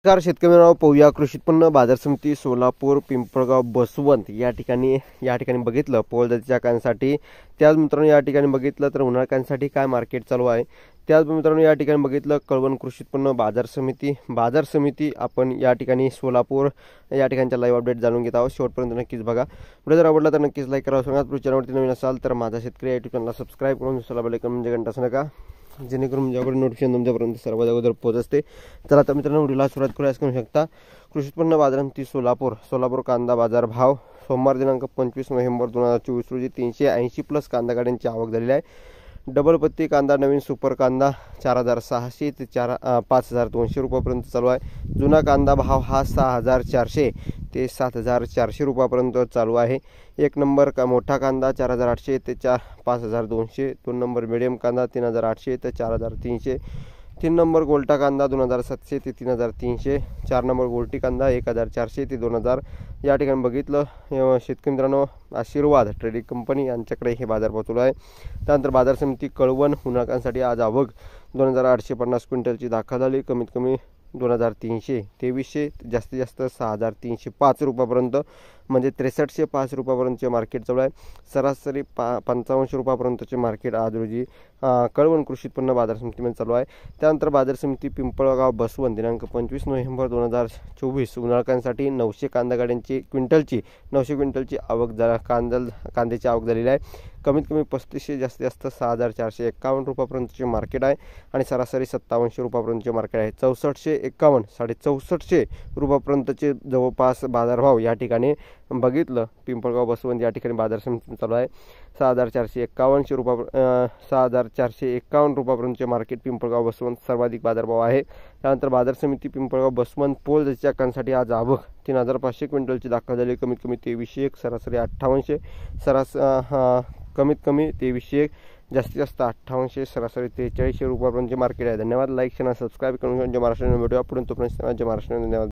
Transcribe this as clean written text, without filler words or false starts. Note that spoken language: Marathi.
नमस्कार शेतकरी मित्रांनो, पाहूया कृषी उत्पन्न बाजार समिती सोलापूर पिंपळगाव बसवंत या ठिकाणी बघितलं पोळ जातीच्या कांद्यासाठी। त्याच मित्रांनो या ठिकाणी बघितलं तर उन्हाळ कांद्यासाठी काय मार्केट चालू आहे। त्याच मित्रांनो या ठिकाणी बघितलं कळवण कृषी उत्पन्न बाजार समिती आपण या ठिकाणी सोलापूर या ठिकाणचा लाईव्ह अपडेट जाणून घेत आहोत। शेवटपर्यंत नक्कीच बघा। व्हिडिओ जर आवडला तर नक्कीच लाईक करा। सांगा चॅनलवरती नवीन असाल तर माझा शेतकरी YouTube चॅनलला सबस्क्राइब करून दुसरा बेल आयकॉन म्हणजे घंटा असू नका, जेणेकरून माझ्यावर नोटिफिकेशन तुमच्यापर्यंत सर्वात अगोदर पोहोचते। चला तर मित्रांनो व्हिडिओला सुरुवात करूया। करू शकता कृषी उत्पन्न बाजार समिती सोलापूर कांदा बाजार भाव सोमवार दिनांक 25 नोव्हेंबर 2024 रोजी 380 प्लस कांदा गाड्यांची आवक झालेली आहे। डबल पत्ती कांदा नवीन सुपर कांदा 4600 ते 5200 रुपयापर्यंत चालू आहे। जुना कांदा भाव हा 6400 ते 7400 रुपयापर्यंत चालू आहे। एक नंबर का मोठा कांदा 4800 ते 5200, 2 नंबर मीडियम कांदा 3800 ते 4300, 3 नंबर गोल्टा कांदा 2700 ते 3300, 4 नंबर गोल्टी कांदा 1400 ते 2000। या ठिकाणी बघितलं शेतकरी मित्रांनो आशीर्वाद ट्रेडिंग कंपनी यांच्याकडे हे बाजार पोहोचलो आहे। त्यानंतर बाजार समिती कळवण उन्हाळ्यासाठी आज आवक 2850 क्विंटलची दाखल झाली। कमीत कमी 2300, 2300, जास्तीत जास्त 6305 रुपयापर्यंत म्हणजे 6305 रुपयापर्यंतचे मार्केट चालू आहे। सरासरी 5500 रुपयापर्यंतचे मार्केट आज रोजी कळवण कृषी उत्पन्न बाजार समितीमध्ये चालू आहे। त्यानंतर बाजार समिती पिंपळगाव बसवंत दिनांक 25 नोव्हेंबर 2024 उन्हाळ्यासाठी 900 कांदा गाड्यांची 900 क्विंटलची आवक कांद्याची आवक झालेली आहे। कमीत कमी 3500, जास्तीत जास्त 6451 रुपयापर्यंतचे मार्केट आहे आणि सरासरी 5700 रुपयापर्यंतचे मार्केट आहे। 6451, 6450 रुपयापर्यंतचे जवळपास बाजारभाव या ठिकाणी बघितलं पिंपळगाव बसवंत या ठिकाणी बाजार समिती चालू आहे। 6451 रुपयापर्यंतचे मार्केट पिंपळगाव बसवंत सर्वाधिक बाजारभाव आहे। त्यानंतर बाजार समिती पिंपळगाव बसवंत पोळ जातीच्या कांद्यासाठी आज आवक 3500 क्विंटलची दाखल झाली। कमीत कमी 2301, सरासरी 5800, कमीत कमी 2301, जास्तीत जास्त 5800, सरासरी 4300 रुपयापर्यंतचे मार्केट आहे। धन्यवाद। लाईक शेअर सबस्क्राइब करून महाराष्ट्र व्हिडिओ आपण तोपर्यंत महाराष्ट्र धन्यवाद।